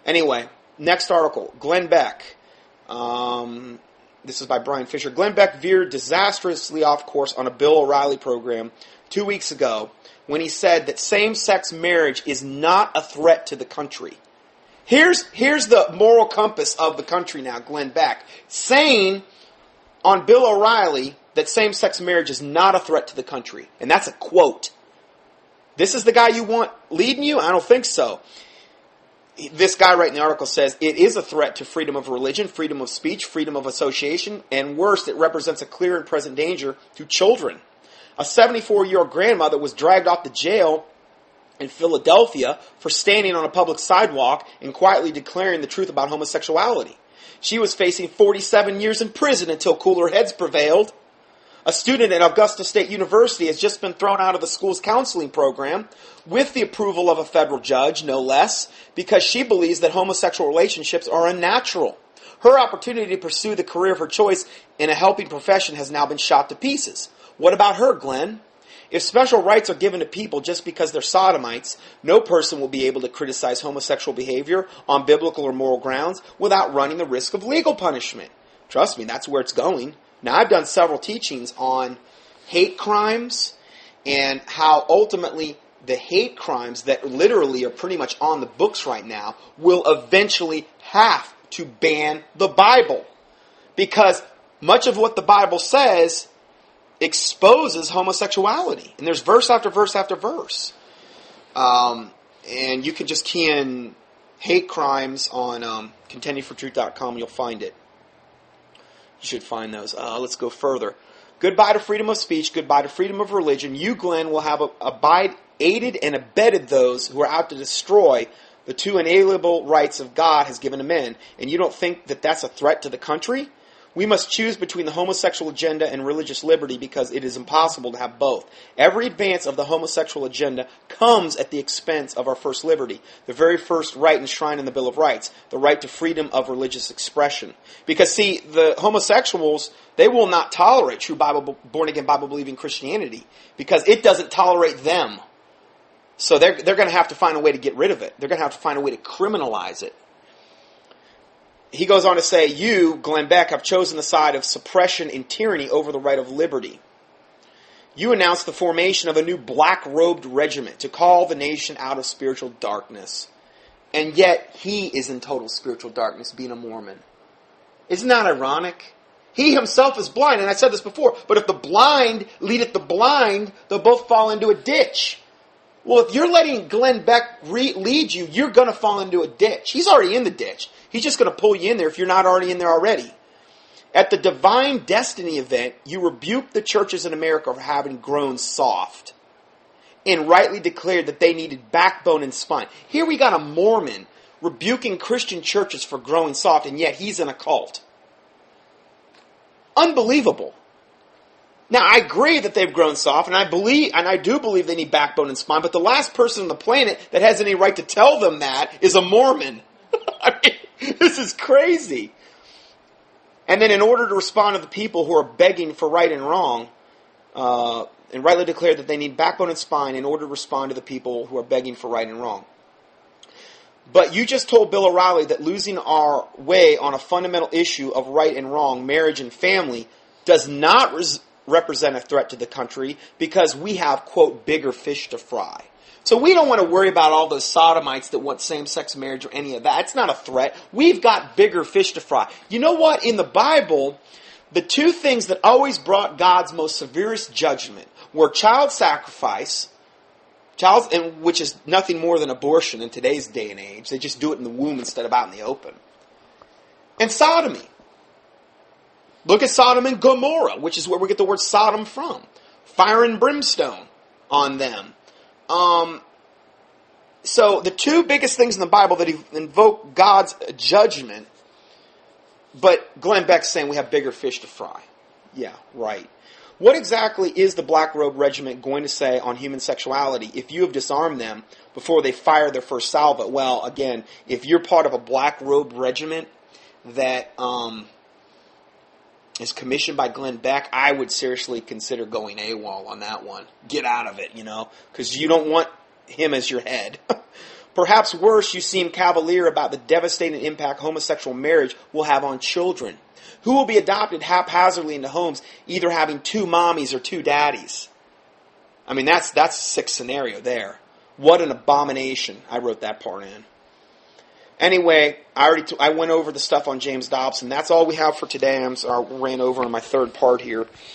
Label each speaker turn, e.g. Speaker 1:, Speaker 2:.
Speaker 1: Anyway, next article. Glen Beck. This is by Brian Fisher. Glen Beck veered disastrously off course on a Bill O'Reilly program 2 weeks ago when he said that same-sex marriage is not a threat to the country. Here's the moral compass of the country now, Glen Beck, saying on Bill O'Reilly that same-sex marriage is not a threat to the country. And that's a quote. This is the guy you want leading you? I don't think so. This guy writing the article says, it is a threat to freedom of religion, freedom of speech, freedom of association, and worse, it represents a clear and present danger to children. A 74-year-old grandmother was dragged off to jail in Philadelphia for standing on a public sidewalk and quietly declaring the truth about homosexuality. She was facing 47 years in prison until cooler heads prevailed. A student at Augusta State University has just been thrown out of the school's counseling program with the approval of a federal judge, no less, because she believes that homosexual relationships are unnatural. Her opportunity to pursue the career of her choice in a helping profession has now been shot to pieces. What about her, Glenn? If special rights are given to people just because they're sodomites, no person will be able to criticize homosexual behavior on biblical or moral grounds without running the risk of legal punishment. Trust me, that's where it's going. Now, I've done several teachings on hate crimes and how ultimately the hate crimes that literally are pretty much on the books right now will eventually have to ban the Bible. Because much of what the Bible says exposes homosexuality. And there's verse after verse after verse. And you can just key in hate crimes on contendingfortruth.com. You'll find it. You should find those. Let's go further. Goodbye to freedom of speech. Goodbye to freedom of religion. You, Glenn, will have aided and abetted those who are out to destroy the two inalienable rights of God has given to men. And you don't think that that's a threat to the country? We must choose between the homosexual agenda and religious liberty because it is impossible to have both. Every advance of the homosexual agenda comes at the expense of our first liberty, the very first right enshrined in the Bill of Rights, the right to freedom of religious expression. Because, see, the homosexuals, they will not tolerate true born-again, Bible-believing Christianity because it doesn't tolerate them. So they're going to have to find a way to get rid of it. They're going to have to find a way to criminalize it. He goes on to say, you, Glen Beck, have chosen the side of suppression and tyranny over the right of liberty. You announced the formation of a new black-robed regiment to call the nation out of spiritual darkness. And yet, he is in total spiritual darkness, being a Mormon. Isn't that ironic? He himself is blind, and I said this before, but if the blind leadeth the blind, they'll both fall into a ditch. Well, if you're letting Glen Beck lead you, you're going to fall into a ditch. He's already in the ditch. He's just going to pull you in there if you're not already in there already. At the Divine Destiny event, you rebuked the churches in America for having grown soft and rightly declared that they needed backbone and spine. Here we got a Mormon rebuking Christian churches for growing soft, and yet he's in a cult. Unbelievable. Now, I agree that they've grown soft, and I do believe they need backbone and spine, but the last person on the planet that has any right to tell them that is a Mormon. I mean, this is crazy. And then in order to respond to the people who are begging for right and wrong, and rightly declared that they need backbone and spine in order to respond to the people who are begging for right and wrong. But you just told Bill O'Reilly that losing our way on a fundamental issue of right and wrong, marriage and family, does not represent a threat to the country because we have, quote, bigger fish to fry. So we don't want to worry about all those sodomites that want same-sex marriage or any of that. It's not a threat. We've got bigger fish to fry. You know what? In the Bible, the two things that always brought God's most severest judgment were child sacrifice, which is nothing more than abortion in today's day and age. They just do it in the womb instead of out in the open. And sodomy. Look at Sodom and Gomorrah, which is where we get the word Sodom from. Fire and brimstone on them. So the two biggest things in the Bible that invoke God's judgment, but Glen Beck's saying we have bigger fish to fry. Yeah, right. What exactly is the Black Robe Regiment going to say on human sexuality if you have disarmed them before they fire their first salvo? Well, again, if you're part of a Black Robe Regiment that is commissioned by Glen Beck, I would seriously consider going AWOL on that one. Get out of it, because you don't want him as your head. Perhaps worse, you seem cavalier about the devastating impact homosexual marriage will have on children, who will be adopted haphazardly into homes, either having two mommies or two daddies. I mean, that's a sick scenario there. What an abomination. I wrote that part in. Anyway, I went over the stuff on James Dobson. That's all we have for today. I ran over on my third part here.